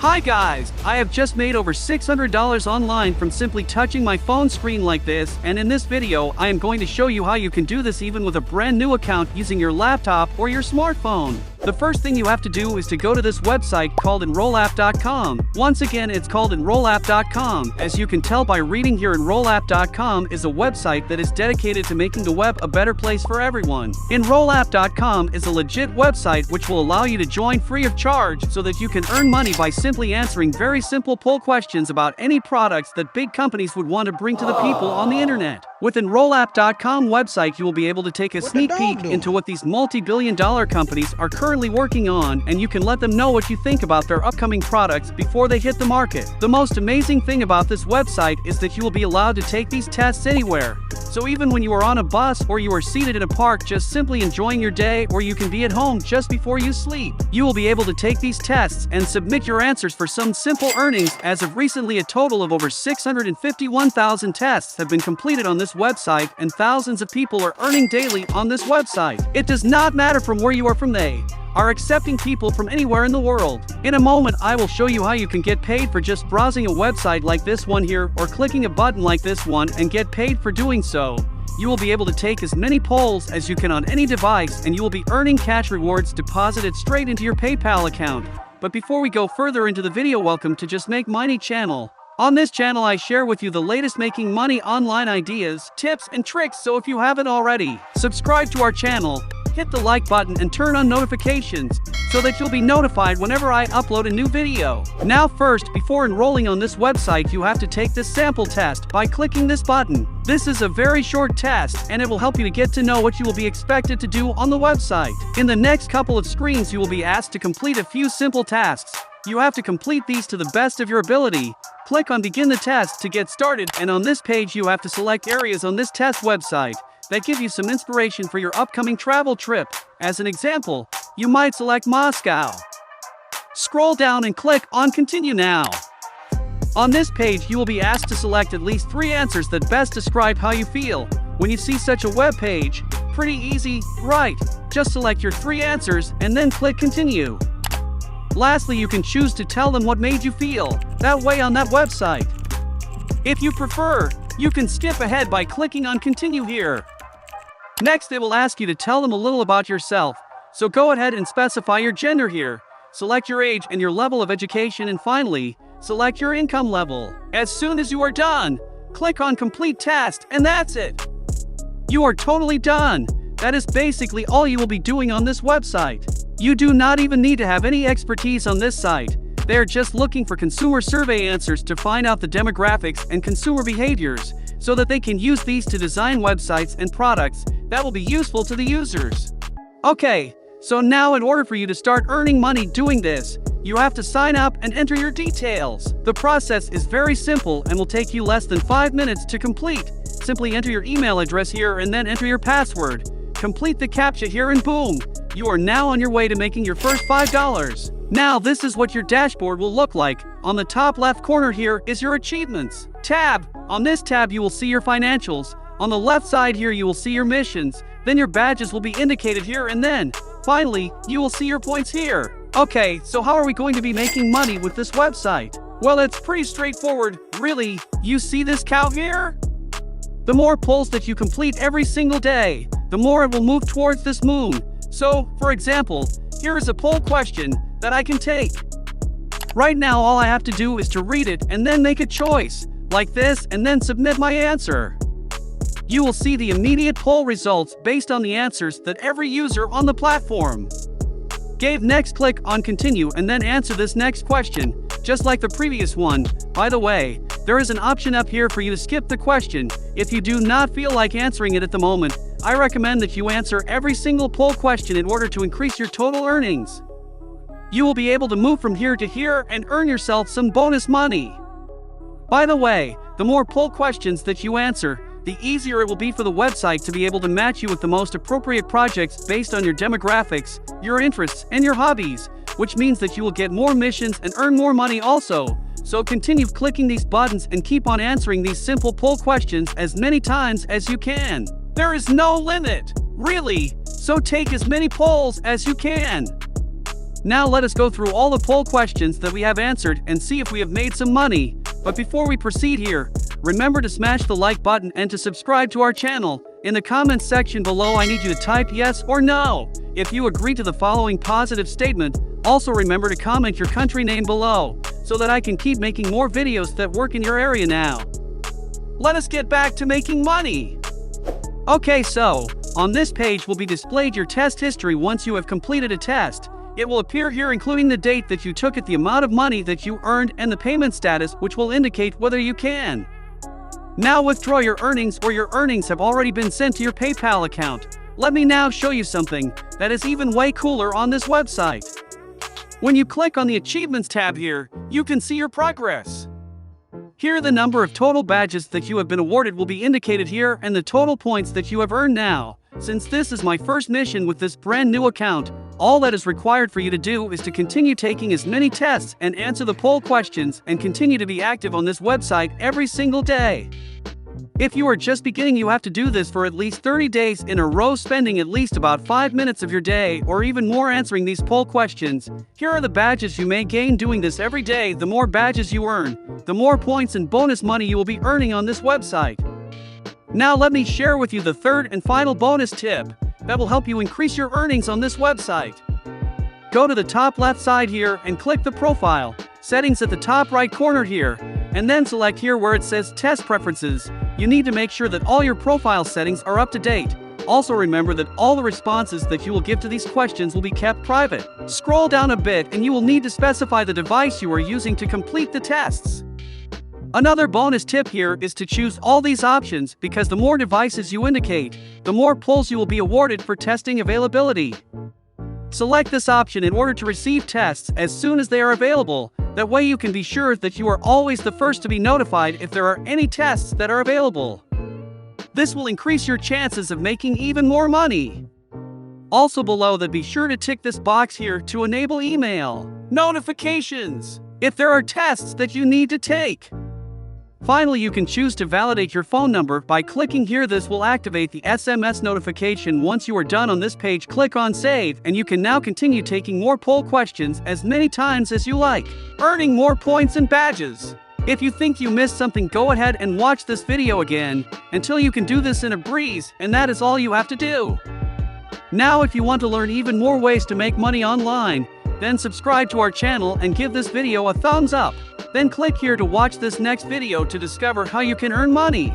Hi guys, I have just made over $600 online from simply touching my phone screen like this, and in this video I am going to show you how you can do this even with a brand new account using your laptop or your smartphone. The first thing you have to do is to go to this website called enrollapp.com. Once again, it's called enrollapp.com. As you can tell by reading here, enrollapp.com is a website that is dedicated to making the web a better place for everyone. Enrollapp.com is a legit website which will allow you to join free of charge so that you can earn money by simply answering very simple poll questions about any products that big companies would want to bring to the people on the internet. With enrollapp.com website, you will be able to take a sneak peek into what these multi-billion-dollar companies are currently working on, and you can let them know what you think about their upcoming products before they hit the market. The most amazing thing about this website is that you will be allowed to take these tests anywhere. So even when you are on a bus or you are seated in a park just simply enjoying your day, or you can be at home just before you sleep, you will be able to take these tests and submit your answers for some simple earnings. As of recently, a total of over 651,000 tests have been completed on this website, and thousands of people are earning daily on this website. It does not matter from where you are from, they are accepting people from anywhere in the world. In a moment, I will show you how you can get paid for just browsing a website like this one here, or clicking a button like this one and get paid for doing so. You will be able to take as many polls as you can on any device, and you will be earning cash rewards deposited straight into your PayPal account. But before we go further into the video, welcome to Just Make Money channel. On this channel, I share with you the latest making money online ideas, tips, and tricks, so if you haven't already, subscribe to our channel, hit the like button, and turn on notifications so that you'll be notified whenever I upload a new video. Now first, before enrolling on this website, you have to take this sample test by clicking this button. This is a very short test, and it will help you to get to know what you will be expected to do on the website. In the next couple of screens, you will be asked to complete a few simple tasks. You have to complete these to the best of your ability. Click on Begin the Test to get started, and on this page you have to select areas on this test website that give you some inspiration for your upcoming travel trip. As an example, you might select Moscow. Scroll down and click on Continue Now. On this page, you will be asked to select at least 3 answers that best describe how you feel when you see such a web page. Pretty easy, right? Just select your 3 answers and then click Continue. Lastly, you can choose to tell them what made you feel that way on that website. If you prefer, you can skip ahead by clicking on Continue here. Next, they will ask you to tell them a little about yourself, so go ahead and specify your gender here. Select your age and your level of education, and finally, select your income level. As soon as you are done, click on Complete Test, and that's it. You are totally done. That is basically all you will be doing on this website. You do not even need to have any expertise on this site. They are just looking for consumer survey answers to find out the demographics and consumer behaviors, so that they can use these to design websites and products that will be useful to the users. Okay, so now in order for you to start earning money doing this, you have to sign up and enter your details. The process is very simple and will take you less than 5 minutes to complete. Simply enter your email address here and then enter your password. Complete the CAPTCHA here and boom, you are now on your way to making your first $5. Now this is what your dashboard will look like. On the top left corner here is your achievements tab. On this tab you will see your financials. On the left side here you will see your missions. Then your badges will be indicated here, and then finally you will see your points here. Okay, so how are we going to be making money with this website? Well, it's pretty straightforward, really. You see this cow here? The more polls that you complete every single day, the more it will move towards this moon. So, for example, here is a poll question that I can take. Right now, all I have to do is to read it and then make a choice, like this, and then submit my answer. You will see the immediate poll results based on the answers that every user on the platform gave. Next, click on Continue and then answer this next question, just like the previous one. By the way, there is an option up here for you to skip the question. If you do not feel like answering it at the moment, I recommend that you answer every single poll question in order to increase your total earnings. You will be able to move from here to here and earn yourself some bonus money. By the way, the more poll questions that you answer, the easier it will be for the website to be able to match you with the most appropriate projects based on your demographics, your interests, and your hobbies, which means that you will get more missions and earn more money also. So continue clicking these buttons and keep on answering these simple poll questions as many times as you can. There is no limit, really, so take as many polls as you can. Now let us go through all the poll questions that we have answered and see if we have made some money. But before we proceed here, remember to smash the like button and to subscribe to our channel. In the comments section below, I need you to type yes or no if you agree to the following positive statement. Also remember to comment your country name below, so that I can keep making more videos that work in your area now. Let us get back to making money. Okay, so, on this page will be displayed your test history once you have completed a test. It will appear here including the date that you took it, the amount of money that you earned, and the payment status, which will indicate whether you can now withdraw your earnings or your earnings have already been sent to your PayPal account. Let me now show you something that is even way cooler on this website. When you click on the Achievements tab here, you can see your progress. Here the number of total badges that you have been awarded will be indicated here and the total points that you have earned now. Since this is my first mission with this brand new account, all that is required for you to do is to continue taking as many tests and answer the poll questions and continue to be active on this website every single day. If you are just beginning, you have to do this for at least 30 days in a row, spending at least about 5 minutes of your day or even more answering these poll questions. Here are the badges you may gain doing this every day. The more badges you earn, the more points and bonus money you will be earning on this website. Now let me share with you the third and final bonus tip that will help you increase your earnings on this website. Go to the top left side here and click the profile settings at the top right corner here, and then select here where it says Test Preferences. You need to make sure that all your profile settings are up to date. Also remember that all the responses that you will give to these questions will be kept private. Scroll down a bit and you will need to specify the device you are using to complete the tests. Another bonus tip here is to choose all these options, because the more devices you indicate, the more polls you will be awarded for testing availability. Select this option in order to receive tests as soon as they are available. That way you can be sure that you are always the first to be notified if there are any tests that are available. This will increase your chances of making even more money. Also below that, be sure to tick this box here to enable email notifications if there are tests that you need to take. Finally, you can choose to validate your phone number by clicking here. This will activate the SMS notification. Once you are done on this page, click on Save, and you can now continue taking more poll questions as many times as you like, earning more points and badges. If you think you missed something, go ahead and watch this video again until you can do this in a breeze, and that is all you have to do. Now, if you want to learn even more ways to make money online, then subscribe to our channel and give this video a thumbs up. Then click here to watch this next video to discover how you can earn money.